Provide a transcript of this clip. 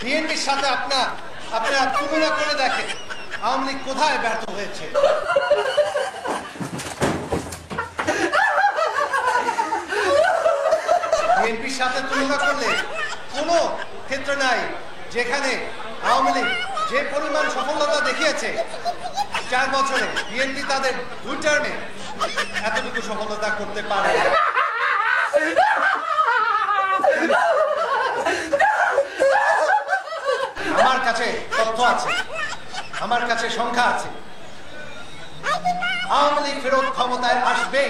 বিএনপির সাথে আপনারা তুলনা করে দেখেন আওয়ামী লীগ কোথায় ব্যর্থ হয়েছে। বিএনপির সাথে তুলনা করলে কোনো ক্ষেত্র নাই যেখানে আওয়ামী লীগ যে পরিমাণ সফলতা দেখিয়েছে 4 বছরে, বিএনপি তাদের 2 টার্মে এতটুকু সফলতা করতে পারে। আমার কাছে তথ্য আছে, আমার কাছে সংখ্যা আছে। আওয়ামী লীগ ফেরত ক্ষমতায় আসবে।